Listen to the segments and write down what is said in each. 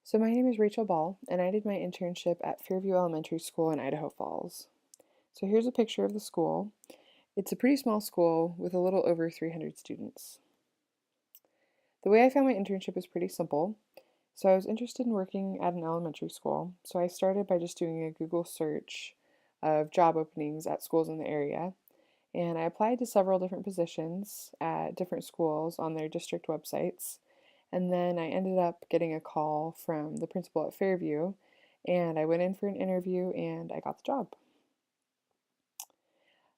So my name is Rachel Ball, and I did my internship at Fairview Elementary School in Idaho Falls. So here's a picture of the school. It's a pretty small school with a little over 300 students. The way I found my internship is pretty simple. So I was interested in working at an elementary school, so I started by just doing a Google search of job openings at schools in the area, and I applied to several different positions at different schools on their district websites. And then I ended up getting a call from the principal at Fairview, and I went in for an interview and I got the job.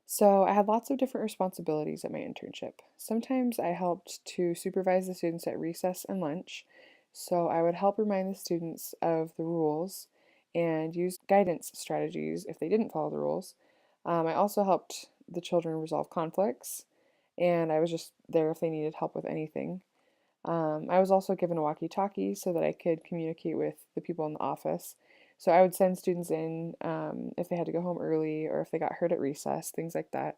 So I had lots of different responsibilities at my internship. Sometimes I helped to supervise the students at recess and lunch, so I would help remind the students of the rules and use guidance strategies if they didn't follow the rules. I also helped the children resolve conflicts, and I was just there if they needed help with anything. I was also given a walkie-talkie so that I could communicate with the people in the office. So I would send students in if they had to go home early or if they got hurt at recess, things like that.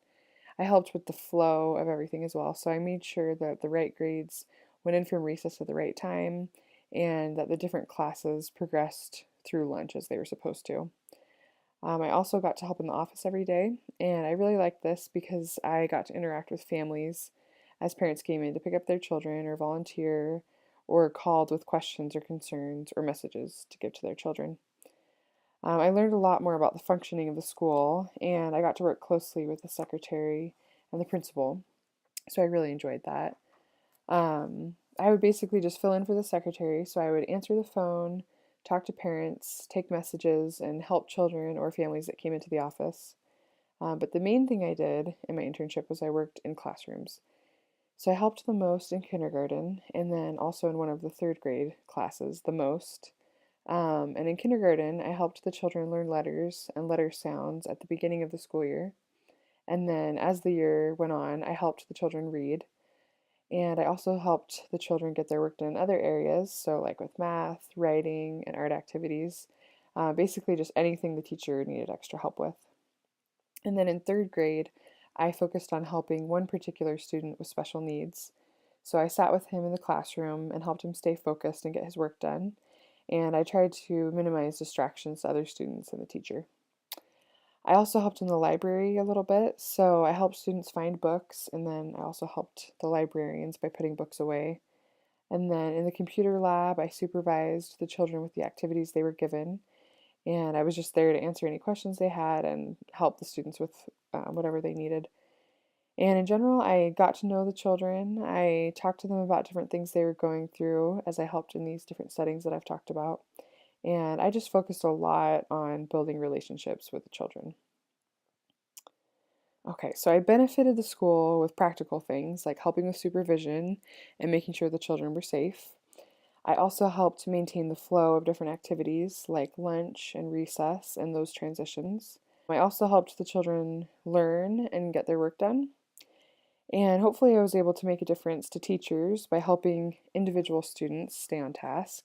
I helped with the flow of everything as well. So I made sure that the right grades went in from recess at the right time and that the different classes progressed through lunch as they were supposed to. I also got to help in the office every day, and I really liked this because I got to interact with families as parents came in to pick up their children or volunteer or called with questions or concerns or messages to give to their children. I learned a lot more about the functioning of the school, and I got to work closely with the secretary and the principal, so I really enjoyed that. I would basically just fill in for the secretary, so I would answer the phone, talk to parents, take messages, and help children or families that came into the office. But the main thing I did in my internship was I worked in classrooms. So I helped the most in kindergarten, and then also in one of the third grade classes, the most. And in kindergarten, I helped the children learn letters and letter sounds at the beginning of the school year. And then as the year went on, I helped the children read. And I also helped the children get their work done in other areas, so like with math, writing, and art activities. Basically, just anything the teacher needed extra help with. And then in third grade, I focused on helping one particular student with special needs. So I sat with him in the classroom and helped him stay focused and get his work done. And I tried to minimize distractions to other students and the teacher. I also helped in the library a little bit, so I helped students find books, and then I also helped the librarians by putting books away. And then in the computer lab, I supervised the children with the activities they were given, and I was just there to answer any questions they had and help the students with whatever they needed. And in general, I got to know the children. I talked to them about different things they were going through as I helped in these different settings that I've talked about. And I just focused a lot on building relationships with the children. Okay, so I benefited the school with practical things like helping with supervision and making sure the children were safe. I also helped to maintain the flow of different activities like lunch and recess and those transitions. I also helped the children learn and get their work done. And hopefully, I was able to make a difference to teachers by helping individual students stay on task.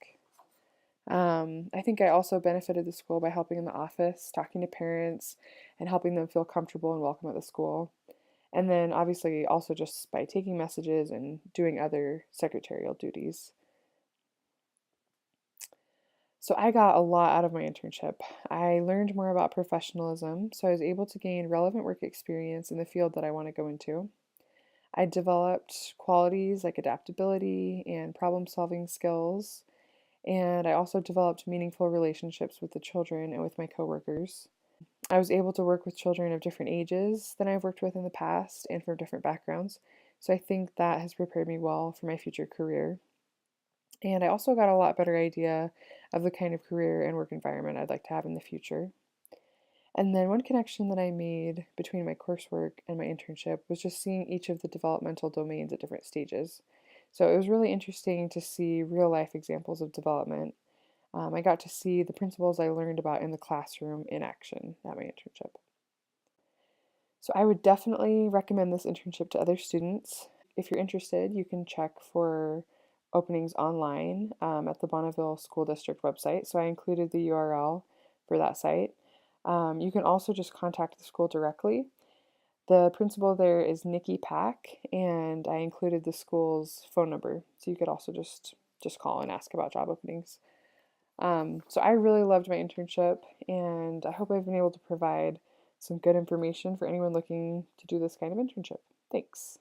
I think I also benefited the school by helping in the office, talking to parents, and helping them feel comfortable and welcome at the school. And then, obviously, also just by taking messages and doing other secretarial duties. So, I got a lot out of my internship. I learned more about professionalism, so I was able to gain relevant work experience in the field that I want to go into. I developed qualities like adaptability and problem solving skills, and I also developed meaningful relationships with the children and with my coworkers. I was able to work with children of different ages than I've worked with in the past and from different backgrounds, so I think that has prepared me well for my future career. And I also got a lot better idea of the kind of career and work environment I'd like to have in the future. And then one connection that I made between my coursework and my internship was just seeing each of the developmental domains at different stages. So it was really interesting to see real life examples of development. I got to see the principles I learned about in the classroom in action at my internship. So I would definitely recommend this internship to other students. If you're interested, you can check for openings online at the Bonneville School District website. So I included the URL for that site. You can also just contact the school directly. The principal there is Nikki Pack, and I included the school's phone number, so you could also just call and ask about job openings. So I really loved my internship, and I hope I've been able to provide some good information for anyone looking to do this kind of internship. Thanks.